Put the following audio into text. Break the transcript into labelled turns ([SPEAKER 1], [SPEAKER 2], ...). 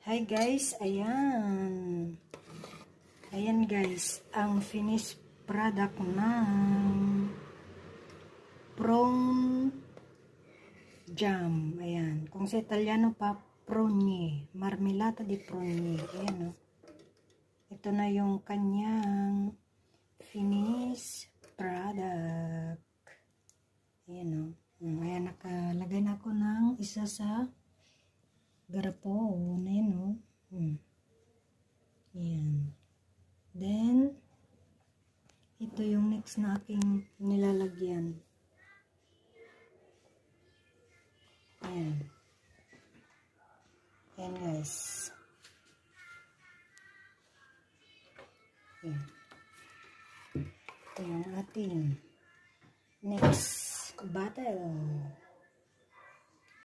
[SPEAKER 1] Hi guys, ayan. Ayan guys, ang finished product ng prawn jam. Ayan. Kung sa Italiano pa, progny. Marmellata di progny. Ayan o. Ito na yung kanyang finished product. Ayan o. Ayan, nakalagay na ako ng isa sa garapon. Ayan o. Ayan. Then, ito yung next na aking nilalagyan. Ayan. Ayan guys. Ayan. Ito yung ating next bottle.